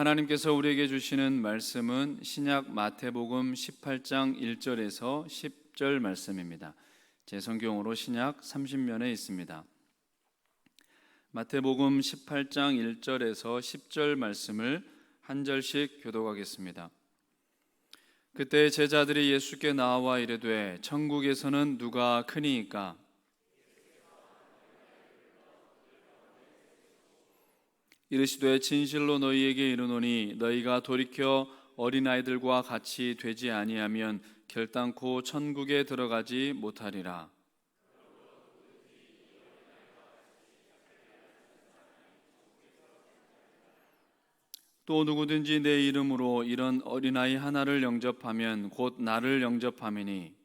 하나님께서 우리에게 주시는 말씀은 신약 마태복음 18장 1절에서 10절 말씀입니다. 제 성경으로 신약 30면에 있습니다. 마태복음 18장 1절에서 10절 말씀을 한 절씩 교독하겠습니다. 그때 제자들이 예수께 나와 이르되 천국에서는 누가 크니이까? 이르시되 진실로 너희에게 이르노니 너희가 돌이켜 어린아이들과 같이 되지 아니하면 결단코 천국에 들어가지 못하리라. 또 누구든지 내 이름으로 이런 어린아이 하나를 영접하면 곧 나를 영접함이니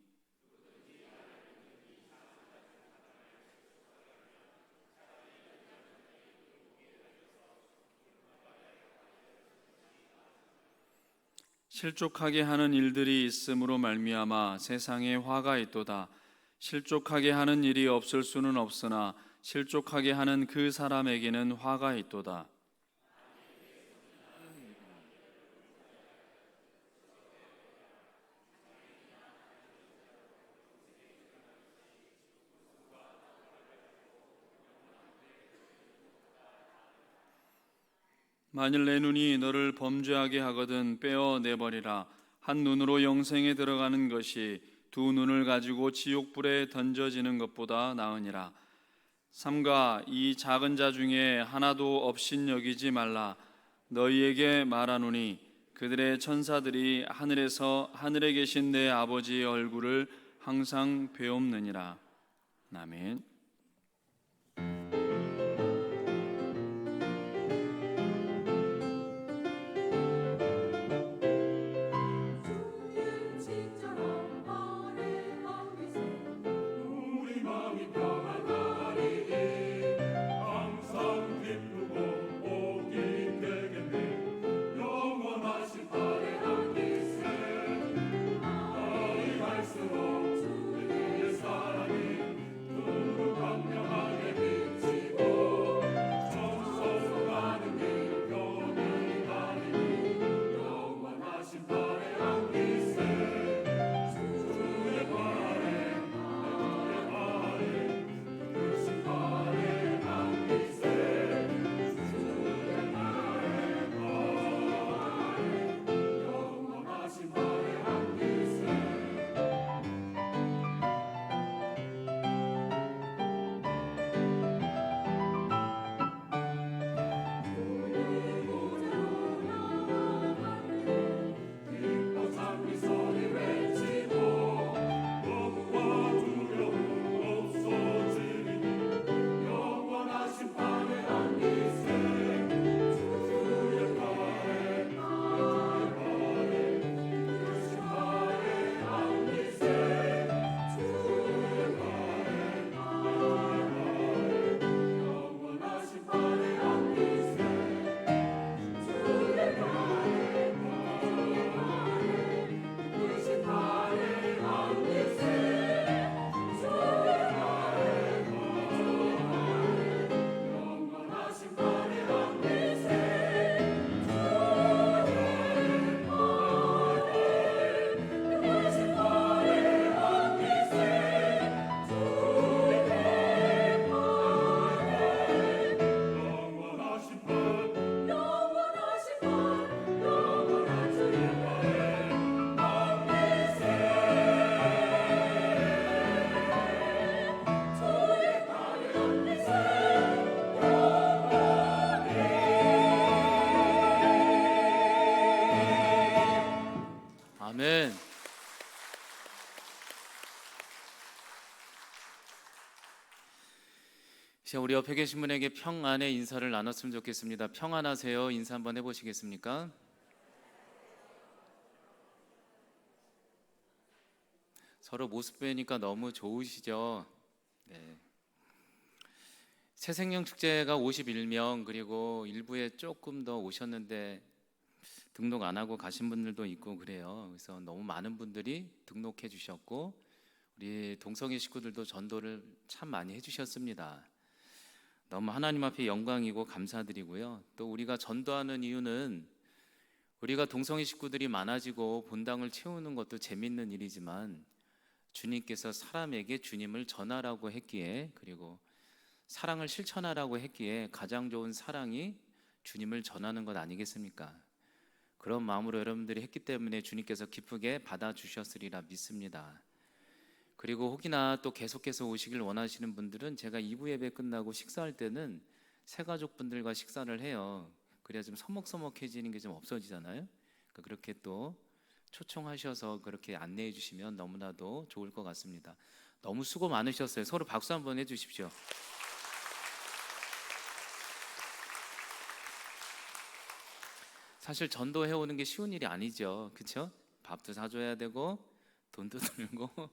실족하게 하는 일들이 있음으로 말미암아 세상에 화가 있도다. 실족하게 하는 일이 없을 수는 없으나 실족하게 하는 그 사람에게는 화가 있도다. 만일 내 눈이 너를 범죄하게 하거든 빼어 내버리라. 한 눈으로 영생에 들어가는 것이 두 눈을 가지고 지옥불에 던져지는 것보다 나으니라. 삼가 이 작은 자 중에 하나도 없인 여기지 말라. 너희에게 말하노니 그들의 천사들이 하늘에서 하늘에 계신 내 아버지의 얼굴을 항상 배옵느니라. 아멘. 아멘. 이제 우리 옆에 계신 분에게 평안의 인사를 나눴으면 좋겠습니다. 평안하세요. 인사 한번 해보시겠습니까? 서로 모습 뵈니까 너무 좋으시죠? 네. 새생명 축제가 51명, 그리고 일부에 조금 더 오셨는데 등록 안 하고 가신 분들도 있고 그래요. 그래서 너무 많은 분들이 등록해 주셨고 우리 동성애 식구들도 전도를 참 많이 해주셨습니다. 너무 하나님 앞에 영광이고 감사드리고요. 또 우리가 전도하는 이유는 우리가 동성애 식구들이 많아지고 본당을 채우는 것도 재밌는 일이지만 주님께서 사람에게 주님을 전하라고 했기에, 그리고 사랑을 실천하라고 했기에 가장 좋은 사랑이 주님을 전하는 것 아니겠습니까? 그런 마음으로 여러분들이 했기 때문에 주님께서 기쁘게 받아주셨으리라 믿습니다. 그리고 혹이나 또 계속해서 오시길 원하시는 분들은 제가 2부 예배 끝나고 식사할 때는 새가족분들과 식사를 해요. 그래야 좀 서먹서먹해지는 게 좀 없어지잖아요. 그러니까 그렇게 또 초청하셔서 그렇게 안내해 주시면 너무나도 좋을 것 같습니다. 너무 수고 많으셨어요. 서로 박수 한번 해주십시오. 사실 전도해 오는 게 쉬운 일이 아니죠, 그렇죠? 밥도 사줘야 되고 돈도 들고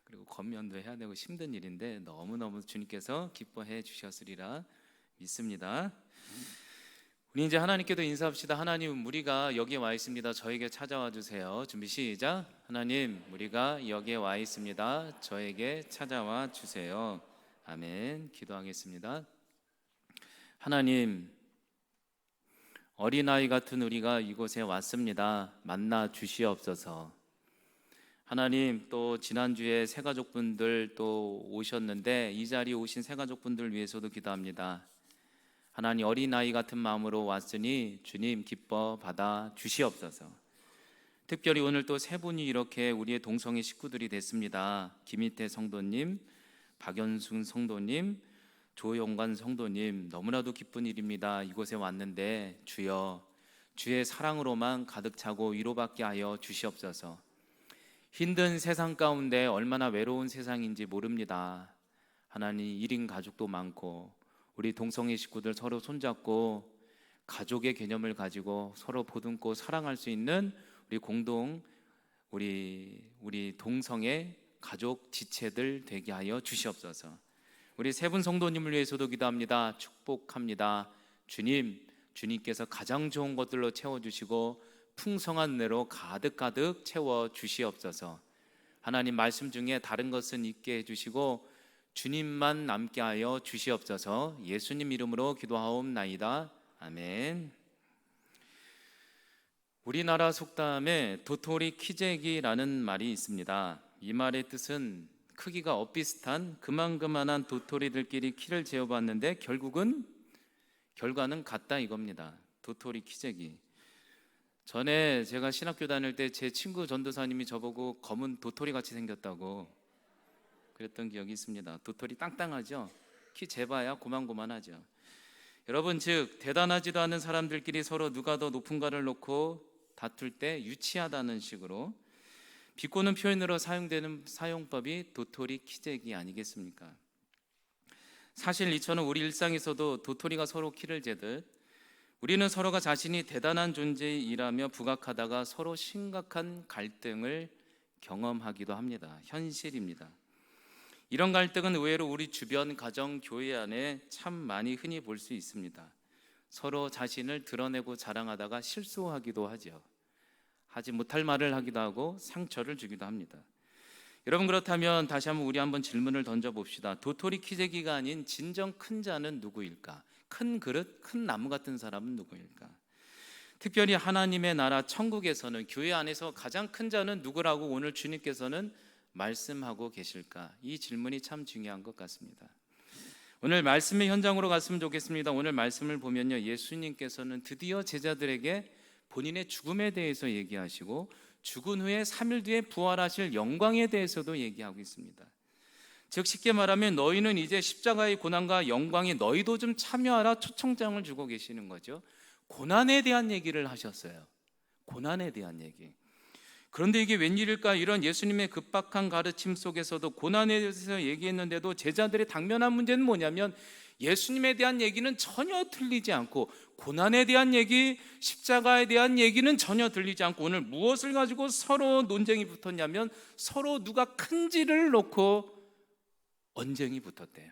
그리고 권면도 해야 되고 힘든 일인데 너무너무 주님께서 기뻐해 주셨으리라 믿습니다. 우리 이제 하나님께도 인사합시다. 하나님, 우리가 여기에 와 있습니다. 저에게 찾아와 주세요. 준비 시작. 하나님, 우리가 여기에 와 있습니다. 저에게 찾아와 주세요. 아멘. 기도하겠습니다. 하나님, 어린아이 같은 우리가 이곳에 왔습니다. 만나 주시옵소서. 하나님, 또 지난주에 새가족분들 또 오셨는데 이 자리에 오신 새가족분들 위해서도 기도합니다. 하나님, 어린아이 같은 마음으로 왔으니 주님 기뻐 받아 주시옵소서. 특별히 오늘 또 세 분이 이렇게 우리의 동성애 식구들이 됐습니다. 김희태 성도님, 박연순 성도님, 조용관 성도님, 너무나도 기쁜 일입니다. 이곳에 왔는데 주여, 주의 사랑으로만 가득 차고 위로받게 하여 주시옵소서. 힘든 세상 가운데 얼마나 외로운 세상인지 모릅니다. 하나님, 1인 가족도 많고 우리 동성애 식구들 서로 손잡고 가족의 개념을 가지고 서로 보듬고 사랑할 수 있는 우리 동성애 가족 지체들 되게 하여 주시옵소서. 우리 세 분 성도님을 위해서도 기도합니다. 축복합니다. 주님께서 가장 좋은 것들로 채워주시고 풍성한 은혜로 가득가득 채워주시옵소서. 하나님, 말씀 중에 다른 것은 잊게 해주시고 주님만 남게 하여 주시옵소서. 예수님 이름으로 기도하옵나이다. 아멘. 우리나라 속담에 도토리 키재기라는 말이 있습니다. 이 말의 뜻은 크기가 엇비슷한 그만한 도토리들끼리 키를 재어봤는데 결과는 같다 이겁니다. 도토리 키재기. 전에 제가 신학교 다닐 때 제 친구 전도사님이 저보고 검은 도토리 같이 생겼다고 그랬던 기억이 있습니다. 도토리 땅땅하죠? 키 재봐야 고만고만하죠. 여러분, 즉 대단하지도 않은 사람들끼리 서로 누가 더 높은가를 놓고 다툴 때 유치하다는 식으로 비꼬는 표현으로 사용되는 사용법이 도토리 키재기 아니겠습니까? 사실 이처럼 우리 일상에서도 도토리가 서로 키를 재듯 우리는 서로가 자신이 대단한 존재이라며 부각하다가 서로 심각한 갈등을 경험하기도 합니다. 현실입니다. 이런 갈등은 의외로 우리 주변 가정, 교회 안에 참 많이 흔히 볼 수 있습니다. 서로 자신을 드러내고 자랑하다가 실수하기도 하죠. 하지 못할 말을 하기도 하고 상처를 주기도 합니다. 여러분, 그렇다면 다시 한번 질문을 던져봅시다. 도토리 키재기가 아닌 진정 큰 자는 누구일까? 큰 그릇, 큰 나무 같은 사람은 누구일까? 특별히 하나님의 나라 천국에서는, 교회 안에서 가장 큰 자는 누구라고 오늘 주님께서는 말씀하고 계실까? 이 질문이 참 중요한 것 같습니다. 오늘 말씀의 현장으로 갔으면 좋겠습니다. 오늘 말씀을 보면요, 예수님께서는 드디어 제자들에게 본인의 죽음에 대해서 얘기하시고 죽은 후에 3일 뒤에 부활하실 영광에 대해서도 얘기하고 있습니다. 즉 쉽게 말하면 너희는 이제 십자가의 고난과 영광에 너희도 좀 참여하라 초청장을 주고 계시는 거죠. 고난에 대한 얘기를 하셨어요. 고난에 대한 얘기. 그런데 이게 웬일일까? 이런 예수님의 급박한 가르침 속에서도 고난에 대해서 얘기했는데도 제자들의 당면한 문제는 뭐냐면 예수님에 대한 얘기는 전혀 들리지 않고, 고난에 대한 얘기, 십자가에 대한 얘기는 전혀 들리지 않고, 오늘 무엇을 가지고 서로 논쟁이 붙었냐면 서로 누가 큰지를 놓고 언쟁이 붙었대요.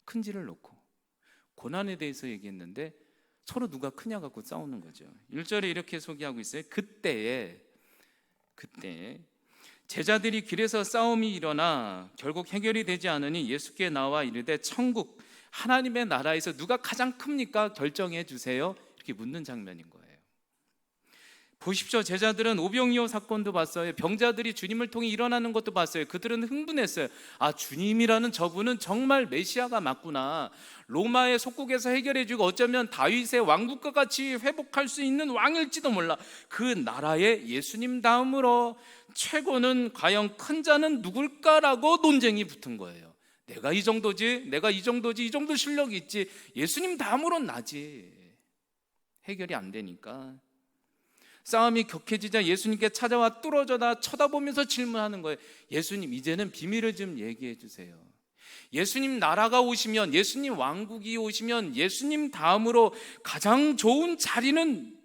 큰지를 놓고 고난에 대해서 얘기했는데 서로 누가 크냐 갖고 싸우는 거죠. 1절에 이렇게 소개하고 있어요. 그때 제자들이 길에서 싸움이 일어나 결국 해결이 되지 않으니 예수께 나와 이르되 천국 하나님의 나라에서 누가 가장 큽니까? 결정해 주세요. 이렇게 묻는 장면인 거예요. 보십시오. 제자들은 오병이어 사건도 봤어요. 병자들이 주님을 통해 일어나는 것도 봤어요. 그들은 흥분했어요. 아, 주님이라는 저분은 정말 메시아가 맞구나. 로마의 속국에서 해결해주고 어쩌면 다윗의 왕국과 같이 회복할 수 있는 왕일지도 몰라. 그 나라의 예수님 다음으로 최고는 과연 큰 자는 누굴까라고 논쟁이 붙은 거예요. 내가 이 정도지, 내가 이 정도지, 이 정도 실력이 있지, 예수님 다음으로는 나지. 해결이 안 되니까 싸움이 격해지자 예수님께 찾아와 뚫어져다 쳐다보면서 질문하는 거예요. 예수님, 이제는 비밀을 좀 얘기해 주세요. 예수님 나라가 오시면, 예수님 왕국이 오시면 예수님 다음으로 가장 좋은 자리는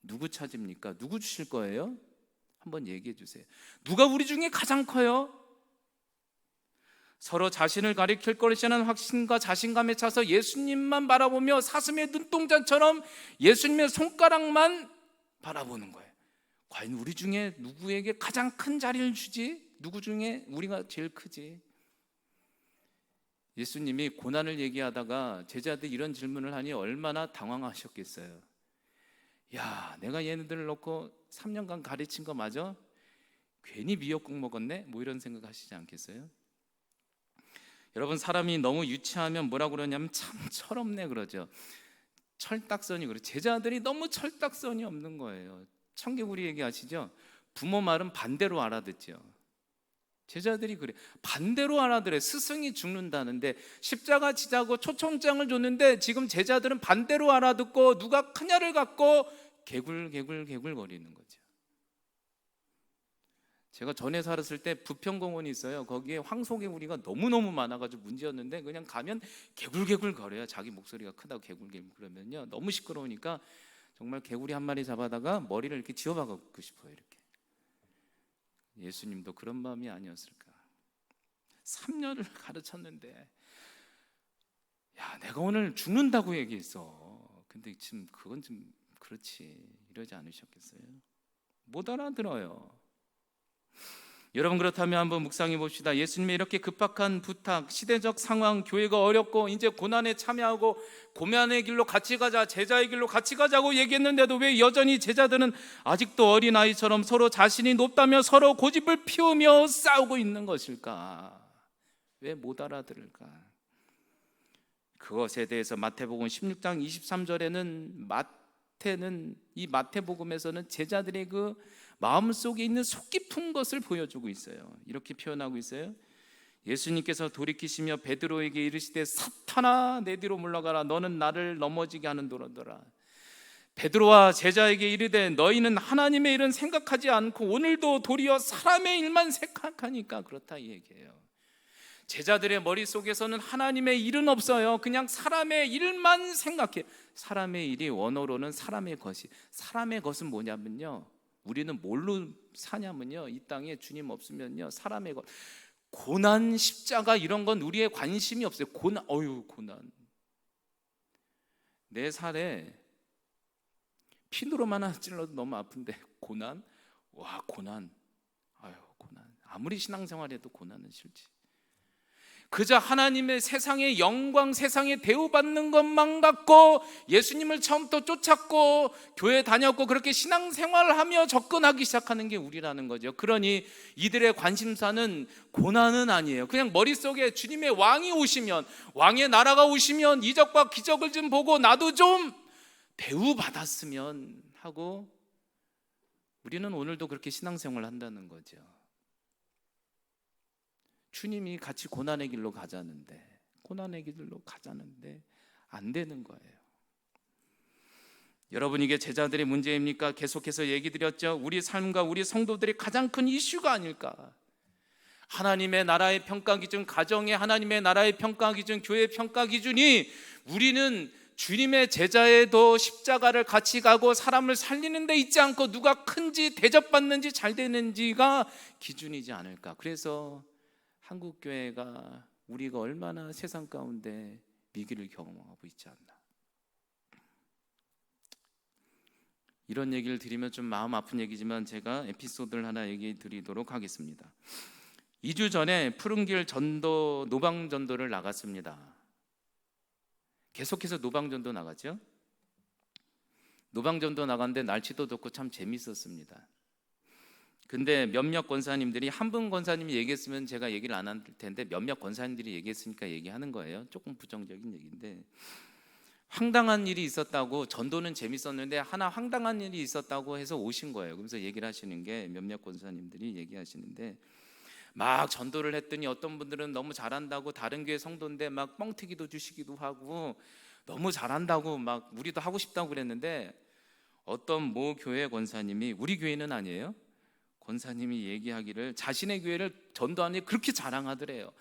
누구 찾습니까? 누구 주실 거예요? 한번 얘기해 주세요. 누가 우리 중에 가장 커요? 서로 자신을 가리킬 것이라는 확신과 자신감에 차서 예수님만 바라보며 사슴의 눈동자처럼 예수님의 손가락만 바라보는 거예요. 과연 우리 중에 누구에게 가장 큰 자리를 주지? 누구 중에 우리가 제일 크지? 예수님이 고난을 얘기하다가 제자들이 이런 질문을 하니 얼마나 당황하셨겠어요. 야, 내가 얘네들을 놓고 3년간 가르친 거 맞아? 괜히 미역국 먹었네? 뭐 이런 생각 하시지 않겠어요? 여러분, 사람이 너무 유치하면 뭐라고 그러냐면 참 철없네 그러죠. 철딱선이 그래. 제자들이 너무 철딱선이 없는 거예요. 청개구리 얘기하시죠? 부모 말은 반대로 알아듣죠. 제자들이 그래. 반대로 알아들어요. 스승이 죽는다는데 십자가 지자고 초청장을 줬는데 지금 제자들은 반대로 알아듣고 누가 크냐를 갖고 개굴거리는 거죠. 제가 전에 살았을 때 부평공원이 있어요. 거기에 황소개구리가 너무너무 많아가지고 문제였는데 그냥 가면 개굴개굴 거려요. 자기 목소리가 크다고 개굴개굴 그러면요, 너무 시끄러우니까 정말 개구리 한 마리 잡아다가 머리를 이렇게 지어박고 싶어요. 이렇게. 예수님도 그런 마음이 아니었을까. 3년을 가르쳤는데 야, 내가 오늘 죽는다고 얘기했어. 근데 지금 그건 좀 그렇지, 이러지 않으셨겠어요? 못 알아들어요. 여러분, 그렇다면 한번 묵상해 봅시다. 예수님의 이렇게 급박한 부탁, 시대적 상황, 교회가 어렵고 이제 고난에 참여하고 고난의 길로 같이 가자, 제자의 길로 같이 가자고 얘기했는데도 왜 여전히 제자들은 아직도 어린아이처럼 서로 자신이 높다며 서로 고집을 피우며 싸우고 있는 것일까? 왜 못 알아들을까? 그것에 대해서 마태복음 16장 23절에는 이 마태복음에서는 제자들의 그 마음속에 있는 속 깊은 것을 보여주고 있어요. 이렇게 표현하고 있어요. 예수님께서 돌이키시며 베드로에게 이르시되 사탄아, 내 뒤로 물러가라. 너는 나를 넘어지게 하는 도로더라. 베드로와 제자에게 이르되 너희는 하나님의 일은 생각하지 않고 오늘도 도리어 사람의 일만 생각하니까 그렇다, 이 얘기예요. 제자들의 머릿속에서는 하나님의 일은 없어요. 그냥 사람의 일만 생각해요. 사람의 일이 원어로는 사람의 것이, 사람의 것은 뭐냐면요, 우리는 뭘로 사냐면요, 이 땅에 주님 없으면요, 사람의 것, 고난, 십자가 이런 건 우리의 관심이 없어요. 고난, 고난. 내 살에 핀으로만 하나 찔러도 너무 아픈데 고난? 와, 고난. 고난. 아무리 신앙생활해도 고난은 싫지. 그저 하나님의 세상의 영광, 세상에 대우받는 것만 갖고 예수님을 처음부터 쫓았고 교회 다녔고 그렇게 신앙생활을 하며 접근하기 시작하는 게 우리라는 거죠. 그러니 이들의 관심사는 고난은 아니에요. 그냥 머릿속에 주님의 왕이 오시면, 왕의 나라가 오시면 이적과 기적을 좀 보고 나도 좀 대우받았으면 하고, 우리는 오늘도 그렇게 신앙생활을 한다는 거죠. 주님이 같이 고난의 길로 가자는데 안 되는 거예요. 여러분, 이게 제자들의 문제입니까? 계속해서 얘기 드렸죠. 우리 삶과 우리 성도들의 가장 큰 이슈가 아닐까. 하나님의 나라의 평가 기준, 가정의 하나님의 나라의 평가 기준, 교회의 평가 기준이 우리는 주님의 제자에도 십자가를 같이 가고 사람을 살리는 데 있지 않고 누가 큰지 대접받는지 잘 되는지가 기준이지 않을까. 그래서 한국교회가, 우리가 얼마나 세상 가운데 위기를 경험하고 있지 않나. 이런 얘기를 드리면 좀 마음 아픈 얘기지만 제가 에피소드를 하나 얘기해 드리도록 하겠습니다. 2주 전에 푸른길 전도, 노방전도를 나갔습니다. 계속해서 노방전도 나갔죠. 노방전도 나갔는데 날씨도 좋고 참 재밌었습니다. 근데 몇몇 권사님들이, 한 분 권사님이 얘기했으면 제가 얘기를 안 할 텐데 몇몇 권사님들이 얘기했으니까 얘기하는 거예요. 조금 부정적인 얘기인데, 황당한 일이 있었다고, 전도는 재밌었는데 하나 황당한 일이 있었다고 해서 오신 거예요. 그래서 얘기를 하시는 게 몇몇 권사님들이 얘기하시는데, 막 전도를 했더니 어떤 분들은 너무 잘한다고, 다른 교회 성도인데 막 뻥튀기도 주시기도 하고 너무 잘한다고 막 우리도 하고 싶다고 그랬는데, 어떤 모 교회 권사님이, 우리 교회는 아니에요, 권사님이 얘기하기를 자신의 교회를 전도하니 그렇게 자랑하더래요.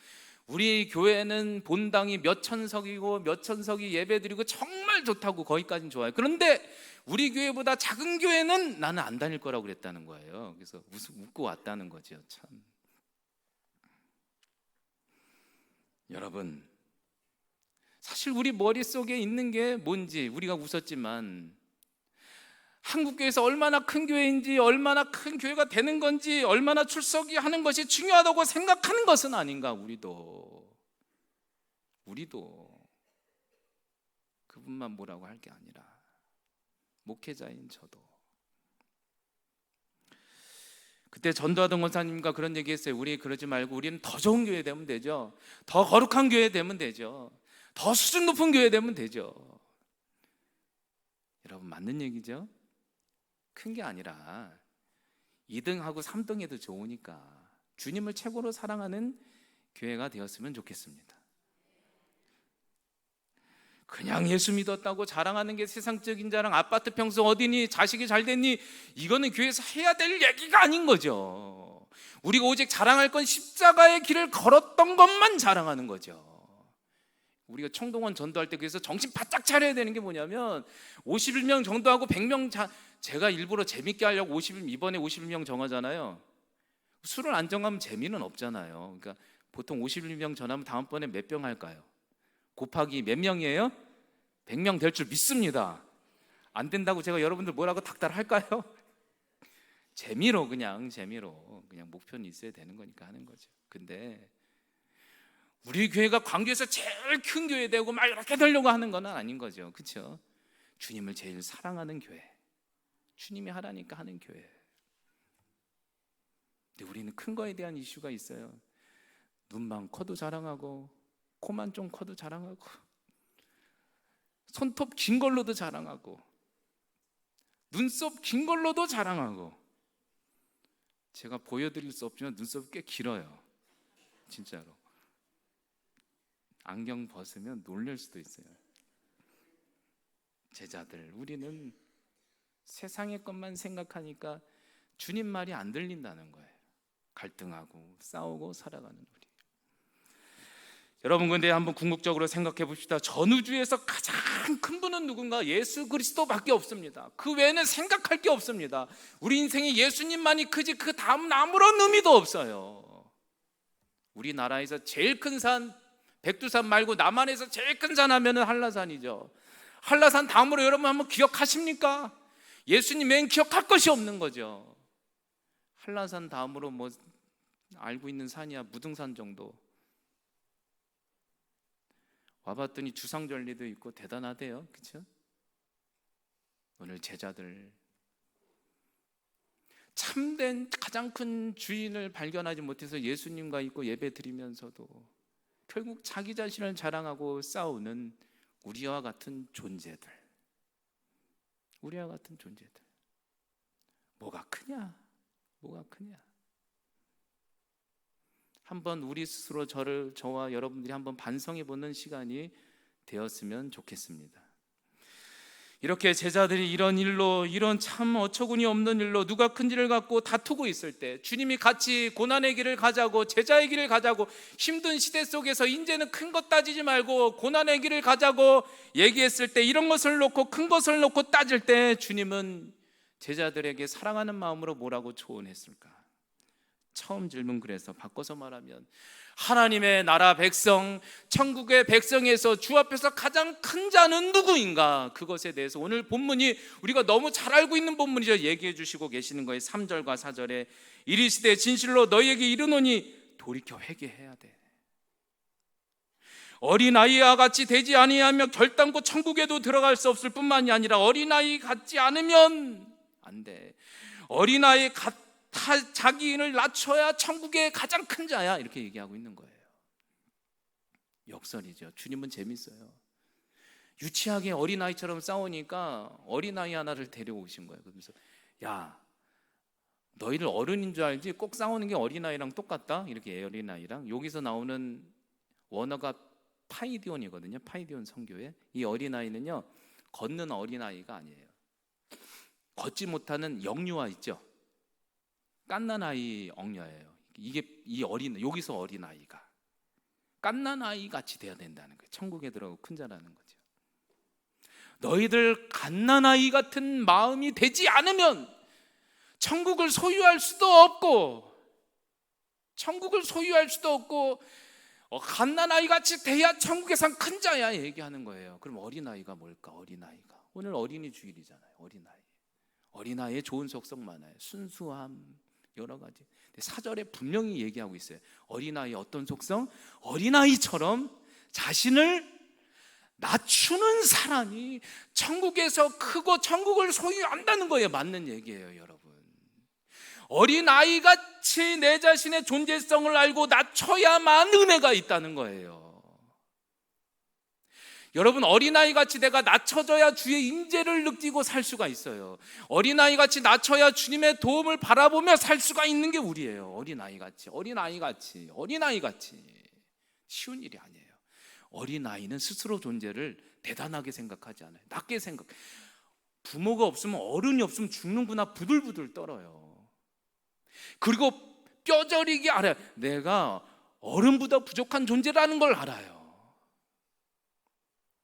우리 교회는 본당이 몇 천석이고 몇 천석이 예배드리고 정말 좋다고, 거기까지는 좋아요. 그런데 우리 교회보다 작은 교회는 나는 안 다닐 거라고 그랬다는 거예요. 그래서 웃고 왔다는 거죠. 참, 여러분, 사실 우리 머릿속에 있는 게 뭔지, 우리가 웃었지만 한국교회에서 얼마나 큰 교회인지, 얼마나 큰 교회가 되는 건지, 얼마나 출석이 하는 것이 중요하다고 생각하는 것은 아닌가. 우리도 그분만 뭐라고 할 게 아니라 목회자인 저도. 그때 전도하던 권사님과 그런 얘기 했어요. 우리 그러지 말고 우리는 더 좋은 교회 되면 되죠. 더 거룩한 교회 되면 되죠. 더 수준 높은 교회 되면 되죠. 여러분, 맞는 얘기죠? 큰 게 아니라 2등하고 3등 해도 좋으니까 주님을 최고로 사랑하는 교회가 되었으면 좋겠습니다. 그냥 예수 믿었다고 자랑하는 게 세상적인 자랑, 아파트 평수 어디니, 자식이 잘 됐니, 이거는 교회에서 해야 될 얘기가 아닌 거죠. 우리가 오직 자랑할 건 십자가의 길을 걸었던 것만 자랑하는 거죠. 우리가 청동원 전도할 때 그래서 정신 바짝 차려야 되는 게 뭐냐면, 51명 전도하고 100명 제가 일부러 재밌게 하려고 이번에 51명 정하잖아요. 술을 안 정하면 재미는 없잖아요. 그러니까 보통 51명 전하면 다음번에 몇 병 할까요? 곱하기 몇 명이에요? 100명 될 줄 믿습니다. 안 된다고 제가 여러분들 뭐라고 닥달할까요? 재미로 그냥 목표는 있어야 되는 거니까 하는 거죠. 근데 우리 교회가 광교에서 제일 큰 교회 되고 막 이렇게 되려고 하는 건 아닌 거죠. 그렇죠? 주님을 제일 사랑하는 교회, 주님이 하라니까 하는 교회. 근데 우리는 큰 거에 대한 이슈가 있어요. 눈만 커도 자랑하고, 코만 좀 커도 자랑하고, 손톱 긴 걸로도 자랑하고, 눈썹 긴 걸로도 자랑하고. 제가 보여드릴 수 없지만 눈썹이 꽤 길어요. 진짜로. 안경 벗으면 놀랄 수도 있어요. 제자들, 우리는 세상의 것만 생각하니까 주님 말이 안 들린다는 거예요. 갈등하고 싸우고 살아가는 우리. 여러분, 근데 한번 궁극적으로 생각해 봅시다. 전 우주에서 가장 큰 분은 누군가? 예수 그리스도밖에 없습니다. 그 외에는 생각할 게 없습니다. 우리 인생에 예수님만이 크지 그 다음은 아무런 의미도 없어요. 우리나라에서 제일 큰 산, 백두산 말고 남한에서 제일 큰 산 하면은 한라산이죠. 한라산 다음으로 여러분 한번 기억하십니까? 예수님 외엔 기억할 것이 없는 거죠. 한라산 다음으로 뭐 알고 있는 산이야 무등산 정도. 와봤더니 주상절리도 있고 대단하대요. 그렇죠? 오늘 제자들 참된 가장 큰 주인을 발견하지 못해서 예수님과 있고 예배 드리면서도 결국 자기 자신을 자랑하고 싸우는 우리와 같은 존재들. 우리와 같은 존재들. 뭐가 크냐? 뭐가 크냐? 한번 우리 스스로 저와 여러분들이 한번 반성해 보는 시간이 되었으면 좋겠습니다. 이렇게 제자들이 이런 일로, 이런 참 어처구니 없는 일로 누가 큰지를 갖고 다투고 있을 때, 주님이 같이 고난의 길을 가자고, 제자의 길을 가자고, 힘든 시대 속에서 이제는 큰 것 따지지 말고 고난의 길을 가자고 얘기했을 때, 이런 것을 놓고 큰 것을 놓고 따질 때 주님은 제자들에게 사랑하는 마음으로 뭐라고 조언했을까? 처음 질문, 그래서 바꿔서 말하면 하나님의 나라 백성, 천국의 백성에서 주 앞에서 가장 큰 자는 누구인가? 그것에 대해서 오늘 본문이 우리가 너무 잘 알고 있는 본문이죠. 얘기해 주시고 계시는 거예요. 3절과 4절에 이르시되 진실로 너희에게 이르노니 돌이켜 회개해야 돼. 어린아이와 같이 되지 아니하며 결단코 천국에도 들어갈 수 없을 뿐만이 아니라 어린아이 같지 않으면 안 돼. 어린아이 같아 자기인을 낮춰야 천국의 가장 큰 자야, 이렇게 얘기하고 있는 거예요. 역설이죠. 주님은 재밌어요. 유치하게 어린아이처럼 싸우니까 어린아이 하나를 데려오신 거예요. 그러면서 야, 너희들 어른인 줄 알지? 꼭 싸우는 게 어린아이랑 똑같다? 이렇게 어린아이랑. 여기서 나오는 원어가 파이디온이거든요. 파이디온 성교에. 이 어린아이는요, 걷는 어린아이가 아니에요. 걷지 못하는 영유아 있죠? 갓난아이 엉녀예요. 이게 이 여기서 어린아이가 갓난아이 같이 돼야 된다는 거예요. 천국에 들어가고 큰 자라는 거죠. 너희들 갓난아이 같은 마음이 되지 않으면 천국을 소유할 수도 없고, 갓난아이 같이 돼야 천국에선 큰 자야 얘기하는 거예요. 그럼 어린아이가 뭘까? 어린아이가 오늘 어린이 주일이잖아요. 어린아이의 좋은 속성 많아요. 순수함, 여러 가지. 사절에 분명히 얘기하고 있어요. 어린아이의 어떤 속성? 어린아이처럼 자신을 낮추는 사람이 천국에서 크고 천국을 소유한다는 거예요. 맞는 얘기예요, 여러분. 어린아이같이 내 자신의 존재성을 알고 낮춰야만 은혜가 있다는 거예요. 여러분, 어린아이같이 내가 낮춰져야 주의 임재를 느끼고 살 수가 있어요. 어린아이같이 낮춰야 주님의 도움을 바라보며 살 수가 있는 게 우리예요. 어린아이같이 쉬운 일이 아니에요. 어린아이는 스스로 존재를 대단하게 생각하지 않아요. 낮게 생각. 부모가 없으면, 어른이 없으면 죽는구나 부들부들 떨어요. 그리고 뼈저리게 알아요. 내가 어른보다 부족한 존재라는 걸 알아요.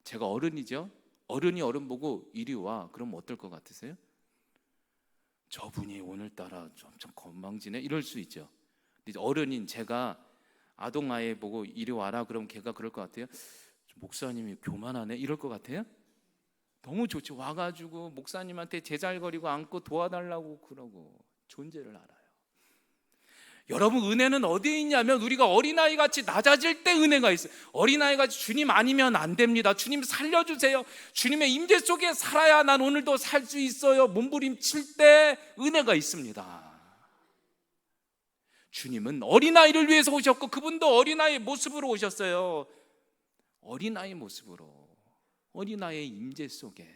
제가 어른이죠. 어른이 어른 보고 이리 와, 그럼 어떨 것 같으세요? 저분이 오늘따라 엄청 건방지네, 이럴 수 있죠. 근데 어른인 제가 아동아이 보고 이리 와라 그럼 걔가 그럴 것 같아요? 목사님이 교만하네, 이럴 것 같아요? 너무 좋죠. 와가지고 목사님한테 제잘거리고 안고 도와달라고 그러고 존재를 알아요. 여러분, 은혜는 어디에 있냐면 우리가 어린아이같이 낮아질 때 은혜가 있어요. 어린아이같이 주님 아니면 안 됩니다. 주님 살려주세요. 주님의 임재 속에 살아야 난 오늘도 살 수 있어요. 몸부림칠 때 은혜가 있습니다. 주님은 어린아이를 위해서 오셨고 그분도 어린아이의 모습으로 오셨어요. 어린아이 모습으로, 어린아이의 임재 속에.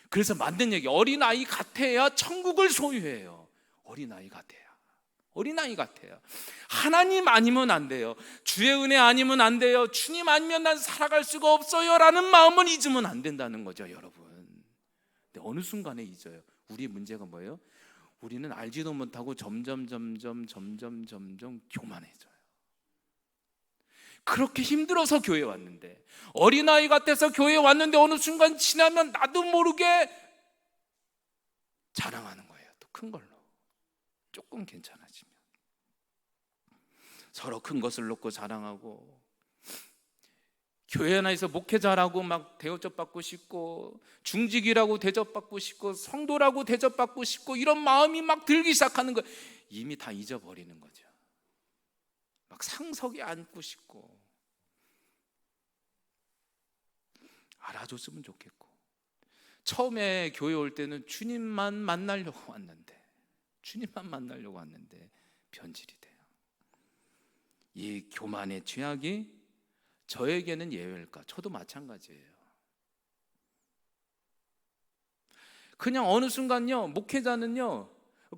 그래서 만든 얘기, 어린아이 같아야 천국을 소유해요. 어린아이 같아요. 하나님 아니면 안 돼요. 주의 은혜 아니면 안 돼요. 주님 아니면 난 살아갈 수가 없어요 라는 마음은 잊으면 안 된다는 거죠, 여러분. 근데 어느 순간에 잊어요. 우리 문제가 뭐예요? 우리는 알지도 못하고 점점 교만해져요. 그렇게 힘들어서 교회에 왔는데, 어린아이 같아서 교회에 왔는데 어느 순간 지나면 나도 모르게 자랑하는 거예요. 또 큰 걸로. 조금 괜찮아지면 서로 큰 것을 놓고 자랑하고, 교회 안에서 목회자라고 막 대접받고 싶고, 중직이라고 대접받고 싶고, 성도라고 대접받고 싶고, 이런 마음이 막 들기 시작하는 거예요. 이미 다 잊어버리는 거죠. 막 상석에 앉고 싶고, 알아줬으면 좋겠고. 처음에 교회 올 때는 주님만 만나려고 왔는데 변질이 돼요. 이 교만의 죄악이 저에게는 예외일까? 저도 마찬가지예요. 그냥 어느 순간요, 목회자는요,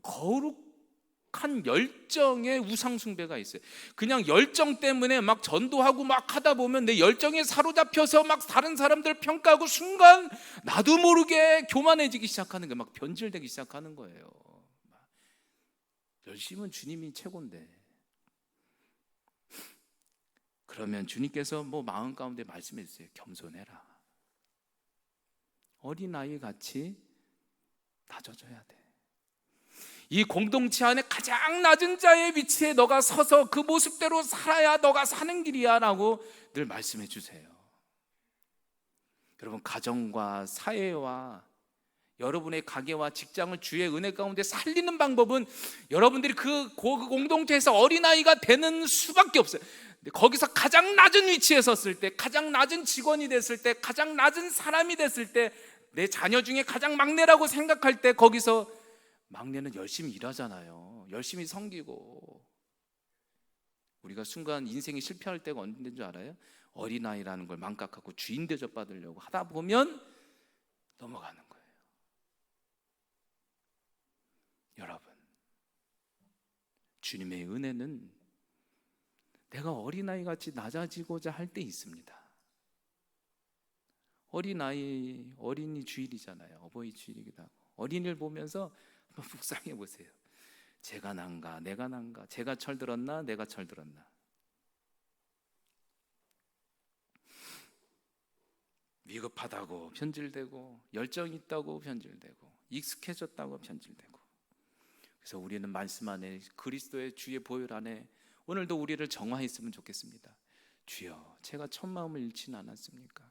거룩한 열정의 우상숭배가 있어요. 그냥 열정 때문에 막 전도하고 막 하다 보면 내 열정에 사로잡혀서 막 다른 사람들 평가하고 순간 나도 모르게 교만해지기 시작하는 거예요. 막 변질되기 시작하는 거예요. 열심은 주님이 최고인데. 그러면 주님께서 뭐 마음 가운데 말씀해 주세요. 겸손해라. 어린아이 같이 낮아져야 돼. 이 공동체 안에 가장 낮은 자의 위치에 너가 서서 그 모습대로 살아야 너가 사는 길이야 라고 늘 말씀해 주세요. 여러분, 가정과 사회와 여러분의 가게와 직장을 주의 은혜 가운데 살리는 방법은 여러분들이 그 공동체에서 어린아이가 되는 수밖에 없어요. 거기서 가장 낮은 위치에 섰을 때, 가장 낮은 직원이 됐을 때, 가장 낮은 사람이 됐을 때, 내 자녀 중에 가장 막내라고 생각할 때, 거기서 막내는 열심히 일하잖아요. 열심히 섬기고. 우리가 순간 인생이 실패할 때가 언제인 줄 알아요? 어린아이라는 걸 망각하고 주인 대접 받으려고 하다 보면 넘어가는 거예요. 여러분, 주님의 은혜는 내가 어린아이 같이 낮아지고자 할 때 있습니다. 어린이 주일이잖아요. 어버이 주일이기도 하고. 어린이를 보면서 한번 묵상해 보세요. 제가 난가, 내가 난가, 제가 철들었나, 내가 철들었나. 위급하다고 편질되고, 열정 있다고 편질되고, 익숙해졌다고 편질되고. 그래서 우리는 말씀 안에, 그리스도의 주의 보혈 안에 오늘도 우리를 정화했으면 좋겠습니다. 주여, 제가 첫 마음을 잃지는 않았습니까?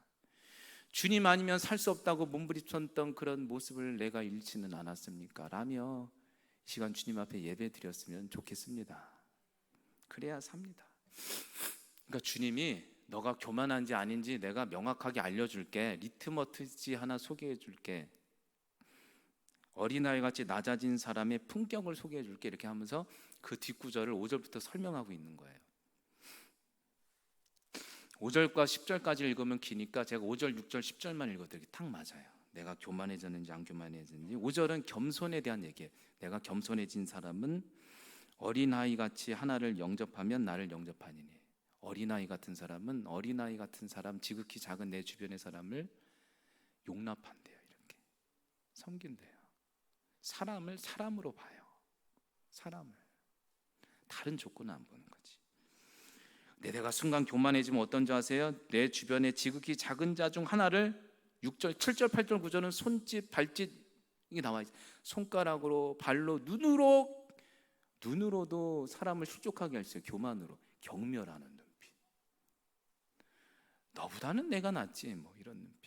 주님 아니면 살 수 없다고 몸부림쳤던 그런 모습을 내가 잃지는 않았습니까? 라며 이 시간 주님 앞에 예배 드렸으면 좋겠습니다. 그래야 삽니다. 그러니까 주님이 너가 교만한지 아닌지 내가 명확하게 알려줄게. 리트머스지 하나 소개해줄게. 어린아이 같이 낮아진 사람의 품격을 소개해줄게. 이렇게 하면서 그 뒷구절을 5절부터 설명하고 있는 거예요. 5절과 10절까지 읽으면 기니까 제가 5절, 6절, 10절만 읽어드리기 딱 맞아요. 내가 교만해졌는지 안 교만해졌는지. 5절은 겸손에 대한 얘기예요. 내가 겸손해진 사람은 어린아이 같이 하나를 영접하면 나를 영접하니니. 어린아이 같은 사람은 어린아이 같은 사람, 지극히 작은 내 주변의 사람을 용납한대요. 이렇게 섬긴대요. 사람을 사람으로 봐요. 사람을. 다른 조건은 안 보는 거지. 내가 순간 교만해지면 어떤 줄 아세요? 내 주변에 지극히 작은 자 중 하나를 6절, 7절, 8절, 9절은 손짓, 발짓 이게 나와 있어요. 손가락으로, 발로, 눈으로도 사람을 실족하게 할 수 있어요. 교만으로. 경멸하는 눈빛. 너보다는 내가 낫지 뭐 이런 눈빛.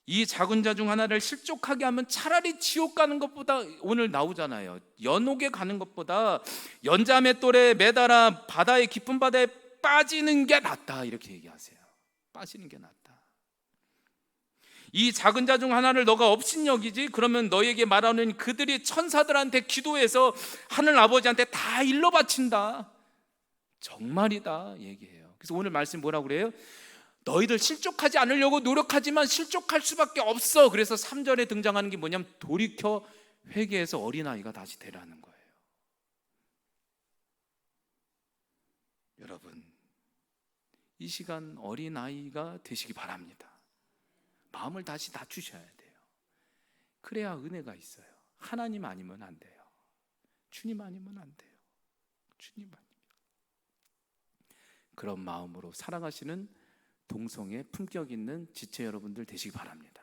이 작은 자 중 하나를 실족하게 하면 차라리 지옥 가는 것보다, 오늘 나오잖아요, 연옥에 가는 것보다 연자매 똘에 매달아 바다의 깊은 바다에 빠지는 게 낫다 이렇게 얘기하세요. 빠지는 게 낫다. 이 작은 자 중 하나를 너가 업신여기지? 그러면 너에게 말하는 그들이 천사들한테 기도해서 하늘 아버지한테 다 일러 바친다. 정말이다 얘기해요. 그래서 오늘 말씀 뭐라고 그래요? 너희들 실족하지 않으려고 노력하지만 실족할 수밖에 없어. 그래서 3절에 등장하는 게 뭐냐면 돌이켜 회개해서 어린아이가 다시 되라는 거예요. 여러분, 이 시간 어린아이가 되시기 바랍니다. 마음을 다시 낮추셔야 돼요. 그래야 은혜가 있어요. 하나님 아니면 안 돼요. 주님 아니면 안 돼요. 주님 아니면. 그런 마음으로 살아가시는 동성애 품격 있는 지체 여러분들 되시기 바랍니다.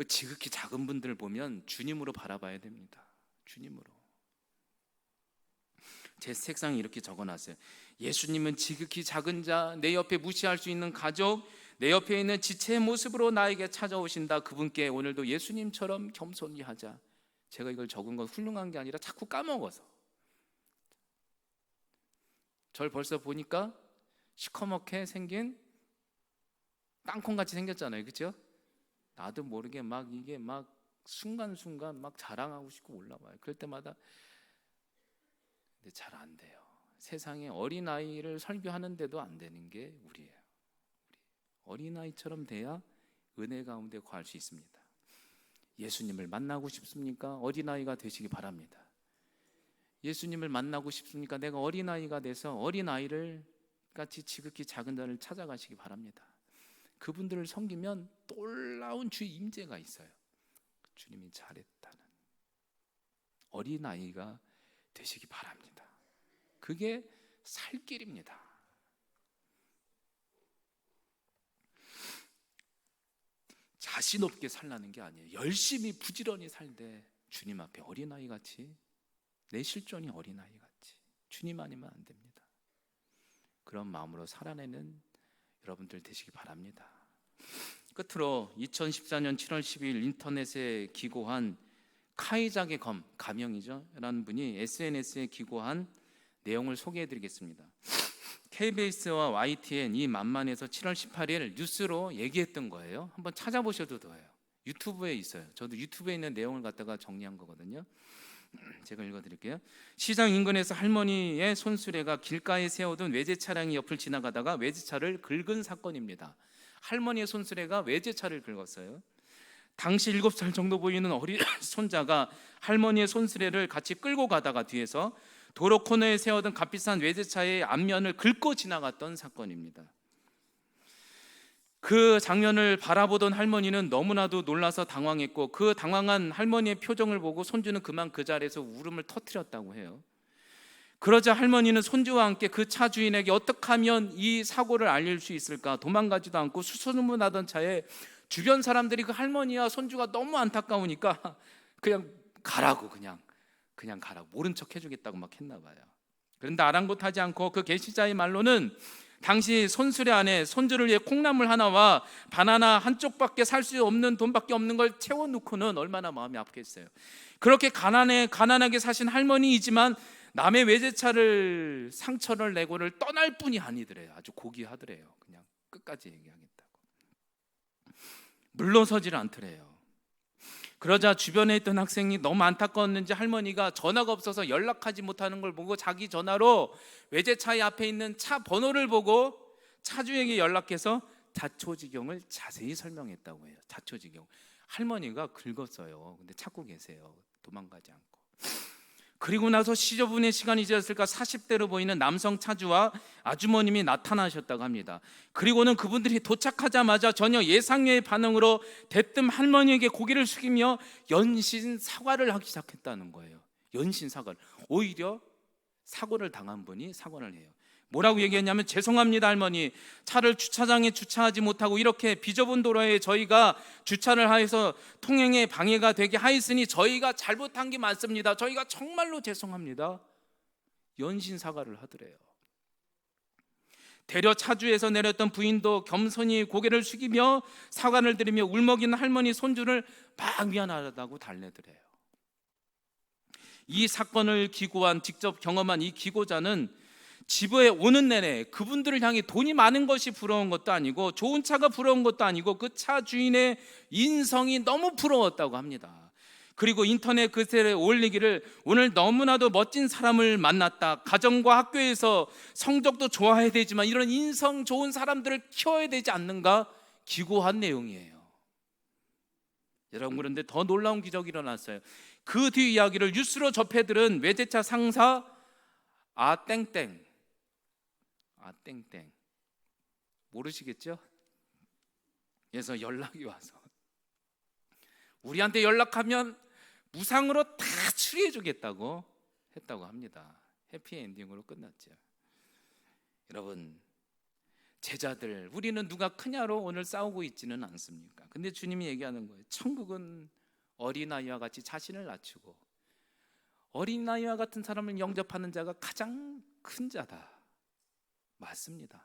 지극히 작은 분들을 보면 주님으로 바라봐야 됩니다. 주님으로. 제 책상에 이렇게 적어놨어요. 예수님은 지극히 작은 자, 내 옆에 무시할 수 있는 가족, 내 옆에 있는 지체의 모습으로 나에게 찾아오신다. 그분께 오늘도 예수님처럼 겸손히 하자. 제가 이걸 적은 건 훌륭한 게 아니라 자꾸 까먹어서. 절 벌써 보니까 시커멓게 생긴 땅콩같이 생겼잖아요. 그렇죠? 나도 모르게 막 이게 막 순간순간 막 자랑하고 싶고 올라와요. 그럴 때마다 근데 잘 안 돼요. 세상에 어린아이를 설교하는데도 안 되는 게 우리예요. 어린아이처럼 돼야 은혜 가운데 거할 수 있습니다. 예수님을 만나고 싶습니까? 어린아이가 되시기 바랍니다. 예수님을 만나고 싶습니까? 내가 어린아이가 돼서 어린아이를 같이 지극히 작은 자를 찾아가시기 바랍니다. 그분들을 섬기면 놀라운 주의 임재가 있어요. 주님이 잘했다는 어린아이가 되시기 바랍니다. 그게 살 길입니다. 자신 없게 살라는 게 아니에요. 열심히 부지런히 살되 주님 앞에 어린아이 같이, 내 실존이 어린아이 같이, 주님 아니면 안 됩니다. 그런 마음으로 살아내는 여러분들 되시기 바랍니다. 끝으로 2014년 7월 10일 인터넷에 기고한 카이작의 검, 가명이죠 라는 분이 SNS에 기고한 내용을 소개해드리겠습니다. KBS와 YTN 이 만만에서 7월 18일 뉴스로 얘기했던 거예요. 한번 찾아보셔도 돼요. 유튜브에 있어요. 저도 유튜브에 있는 내용을 갖다가 정리한 거거든요. 제가 읽어드릴게요. 시장 인근에서 할머니의 손수레가 길가에 세워둔 외제 차량이 옆을 지나가다가 외제차를 긁은 사건입니다. 할머니의 손수레가 외제차를 긁었어요. 당시 7살 정도 보이는 어린 손자가 할머니의 손수레를 같이 끌고 가다가 뒤에서 도로 코너에 세워둔 값비싼 외제차의 앞면을 긁고 지나갔던 사건입니다. 그 장면을 바라보던 할머니는 너무나도 놀라서 당황했고, 그 당황한 할머니의 표정을 보고 손주는 그만 그 자리에서 울음을 터뜨렸다고 해요. 그러자 할머니는 손주와 함께 그 차 주인에게 어떻게 하면 이 사고를 알릴 수 있을까 도망가지도 않고 수소문하던 차에 주변 사람들이 그 할머니와 손주가 너무 안타까우니까 그냥 가라고, 그냥 가라고 모른 척 해주겠다고 막 했나 봐요. 그런데 아랑곳하지 않고 그 게시자의 말로는 당시 손수레 안에 손주를 위해 콩나물 하나와 바나나 한쪽밖에 살 수 없는 돈밖에 없는 걸 채워놓고는 얼마나 마음이 아프겠어요. 그렇게 가난하게 사신 할머니이지만 남의 외제차를 상처를 내고를 떠날 뿐이 아니더래요. 아주 고귀하더래요. 그냥 끝까지 얘기하겠다고 물러서지를 않더래요. 그러자 주변에 있던 학생이 너무 안타까웠는지 할머니가 전화가 없어서 연락하지 못하는 걸 보고 자기 전화로 외제차의 앞에 있는 차 번호를 보고 차주에게 연락해서 자초지경을 자세히 설명했다고 해요. 자초지경. 할머니가 긁었어요. 근데 찾고 계세요. 도망가지 않고. 그리고 나서 시저분의 시간이 지났을까 40대로 보이는 남성 차주와 아주머님이 나타나셨다고 합니다. 그리고는 그분들이 도착하자마자 전혀 예상외의 반응으로 대뜸 할머니에게 고개를 숙이며 연신 사과를 하기 시작했다는 거예요. 연신 사과를. 오히려 사고를 당한 분이 사과를 해요. 뭐라고 얘기했냐면, 죄송합니다 할머니, 차를 주차장에 주차하지 못하고 이렇게 비좁은 도로에 저희가 주차를 해서 통행에 방해가 되게 하였으니 저희가 잘못한 게 많습니다. 저희가 정말로 죄송합니다. 연신 사과를 하더래요. 대려 차주에서 내렸던 부인도 겸손히 고개를 숙이며 사과를 드리며 울먹이는 할머니 손주를 막 미안하다고 달래더래요. 이 사건을 기고한, 직접 경험한 이 기고자는 집에 오는 내내 그분들을 향해 돈이 많은 것이 부러운 것도 아니고 좋은 차가 부러운 것도 아니고 그 차 주인의 인성이 너무 부러웠다고 합니다. 그리고 인터넷 글에 올리기를, 오늘 너무나도 멋진 사람을 만났다. 가정과 학교에서 성적도 좋아야 되지만 이런 인성 좋은 사람들을 키워야 되지 않는가 기고한 내용이에요. 여러분, 그런데 더 놀라운 기적이 일어났어요. 그 뒤 이야기를 뉴스로 접해들은 외제차 상사 땡땡 모르시겠죠? 그래서 연락이 와서 우리한테 연락하면 무상으로 다 처리해 주겠다고 했다고 합니다. 해피엔딩으로 끝났죠. 여러분, 제자들, 우리는 누가 크냐로 오늘 싸우고 있지는 않습니까? 근데 주님이 얘기하는 거예요. 천국은 어린아이와 같이 자신을 낮추고 어린아이와 같은 사람을 영접하는 자가 가장 큰 자다. 맞습니다.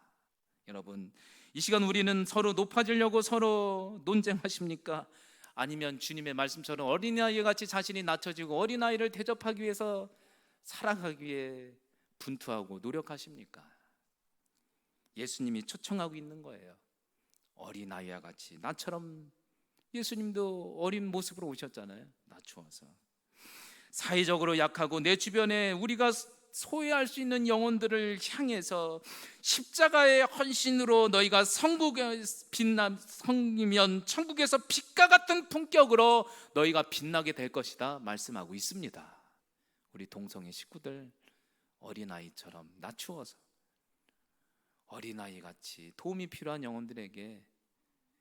여러분, 이 시간 우리는 서로 높아지려고 서로 논쟁하십니까? 아니면 주님의 말씀처럼 어린아이와 같이 자신이 낮춰지고 어린아이를 대접하기 위해서 살아가기 위해 분투하고 노력하십니까? 예수님이 초청하고 있는 거예요. 어린아이와 같이. 나처럼 예수님도 어린 모습으로 오셨잖아요. 낮추어서. 사회적으로 약하고 내 주변에 우리가 소외할 수 있는 영혼들을 향해서 십자가의 헌신으로 너희가 성국에 성이면 천국에서 빛과 같은 품격으로 너희가 빛나게 될 것이다 말씀하고 있습니다. 우리 동성애 식구들 어린아이처럼 낮추어서 어린아이같이 도움이 필요한 영혼들에게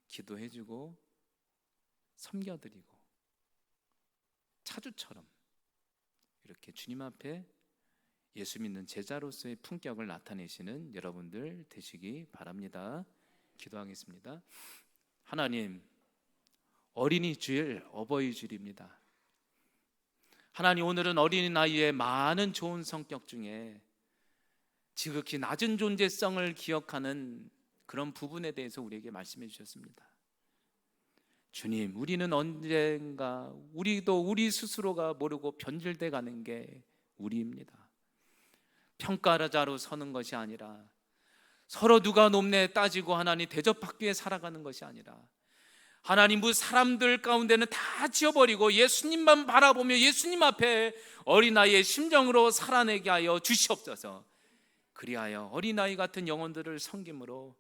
기도해주고 섬겨드리고 차주처럼 이렇게 주님 앞에 예수 믿는 제자로서의 품격을 나타내시는 여러분들 되시기 바랍니다. 기도하겠습니다. 하나님, 어린이 주일 어버이 주일입니다. 하나님, 오늘은 어린아이의 많은 좋은 성격 중에 지극히 낮은 존재성을 기억하는 그런 부분에 대해서 우리에게 말씀해 주셨습니다. 주님, 우리는 언젠가 우리도 우리 스스로가 모르고 변질돼 가는 게 우리입니다. 평가자로 서는 것이 아니라 서로 누가 높네 따지고 하나님 대접받기 위해 살아가는 것이 아니라 하나님 그 사람들 가운데는 다 지워버리고 예수님만 바라보며 예수님 앞에 어린아이의 심정으로 살아내게 하여 주시옵소서. 그리하여 어린아이 같은 영혼들을 섬김으로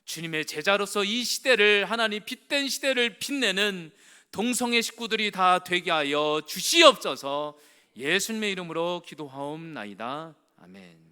주님의 제자로서 이 시대를, 하나님 빛된 시대를 빛내는 동성애 식구들이 다 되게 하여 주시옵소서. 예수님의 이름으로 기도하옵나이다. 아멘.